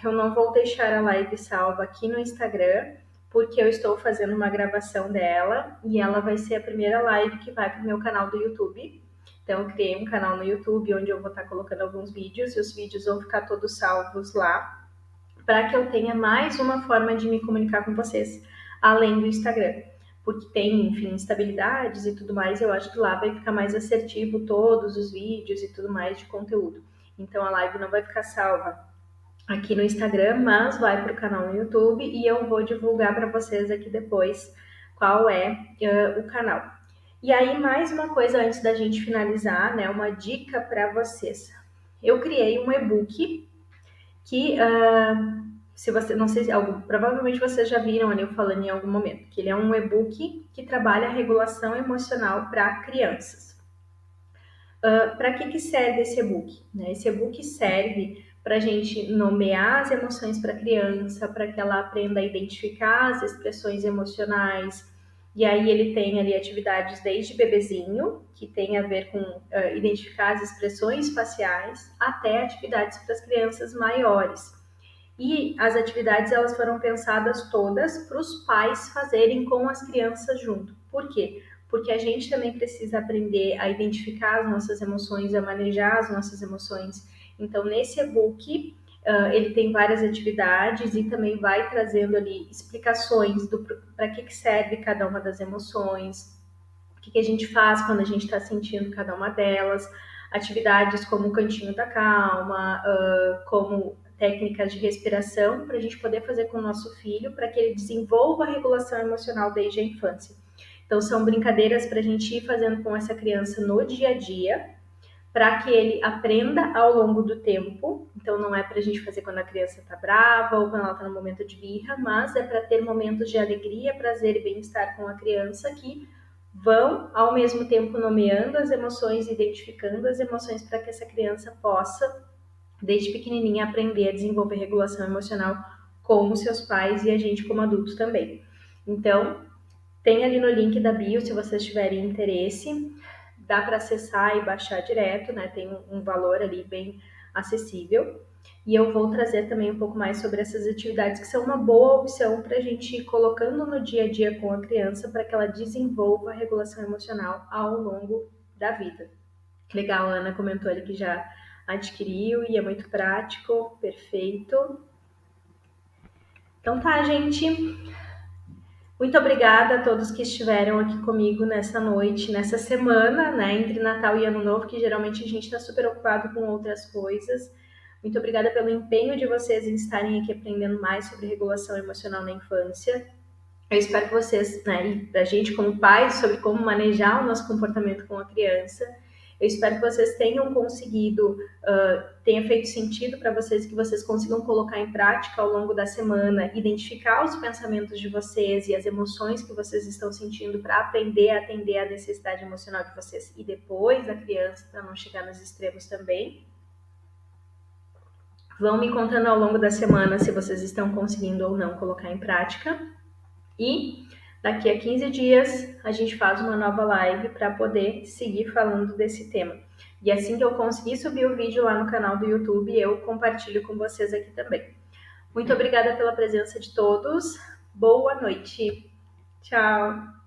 eu não vou deixar a live salva aqui no Instagram, porque eu estou fazendo uma gravação dela e ela vai ser a primeira live que vai para o meu canal do YouTube. Então, eu criei um canal no YouTube onde eu vou estar colocando alguns vídeos e os vídeos vão ficar todos salvos lá, para que eu tenha mais uma forma de me comunicar com vocês, além do Instagram. Porque tem, enfim, instabilidades e tudo mais, eu acho que lá vai ficar mais assertivo todos os vídeos e tudo mais de conteúdo. Então a live não vai ficar salva aqui no Instagram, mas vai para o canal no YouTube e eu vou divulgar para vocês aqui depois qual é o canal. E aí, mais uma coisa antes da gente finalizar, né? Uma dica para vocês. Eu criei um e-book que se você, não sei se provavelmente vocês já viram ali eu falando em algum momento, que ele é um e-book que trabalha a regulação emocional para crianças. Para que serve esse e-book? Né? Esse e-book serve para a gente nomear as emoções para a criança, para que ela aprenda a identificar as expressões emocionais. E aí ele tem ali atividades desde bebezinho, que tem a ver com identificar as expressões faciais, até atividades para as crianças maiores. E as atividades elas foram pensadas todas para os pais fazerem com as crianças junto. Por quê? Porque a gente também precisa aprender a identificar as nossas emoções, a manejar as nossas emoções. Então, nesse e-book, ele tem várias atividades e também vai trazendo ali explicações para que serve cada uma das emoções, o que a gente faz quando a gente está sentindo cada uma delas, atividades como o cantinho da calma, como técnicas de respiração, para a gente poder fazer com o nosso filho, para que ele desenvolva a regulação emocional desde a infância. Então, são brincadeiras para a gente ir fazendo com essa criança no dia a dia, para que ele aprenda ao longo do tempo. Então, não é para a gente fazer quando a criança está brava ou quando ela está no momento de birra, mas é para ter momentos de alegria, prazer e bem-estar com a criança que vão, ao mesmo tempo, nomeando as emoções, identificando as emoções para que essa criança possa, desde pequenininha, aprender a desenvolver regulação emocional com os seus pais e a gente como adultos também. Então, tem ali no link da bio, se vocês tiverem interesse, dá para acessar e baixar direto, né? Tem um valor ali bem acessível. E eu vou trazer também um pouco mais sobre essas atividades que são uma boa opção para a gente ir colocando no dia a dia com a criança para que ela desenvolva a regulação emocional ao longo da vida. Legal, a Ana comentou ali que já adquiriu e é muito prático, perfeito. Então tá, gente. Muito obrigada a todos que estiveram aqui comigo nessa noite, nessa semana, né, entre Natal e Ano Novo, que geralmente a gente está super ocupado com outras coisas. Muito obrigada pelo empenho de vocês em estarem aqui aprendendo mais sobre regulação emocional na infância. Eu espero que vocês, né, e a gente como pais, sobre como manejar o nosso comportamento com a criança. Eu espero que vocês tenham conseguido, tenha feito sentido para vocês, que vocês consigam colocar em prática ao longo da semana, identificar os pensamentos de vocês e as emoções que vocês estão sentindo para aprender a atender a necessidade emocional de vocês e depois da criança, para não chegar nos extremos também. Vão me contando ao longo da semana se vocês estão conseguindo ou não colocar em prática. E daqui a 15 dias a gente faz uma nova live para poder seguir falando desse tema. E assim que eu conseguir subir o vídeo lá no canal do YouTube, eu compartilho com vocês aqui também. Muito obrigada pela presença de todos. Boa noite. Tchau.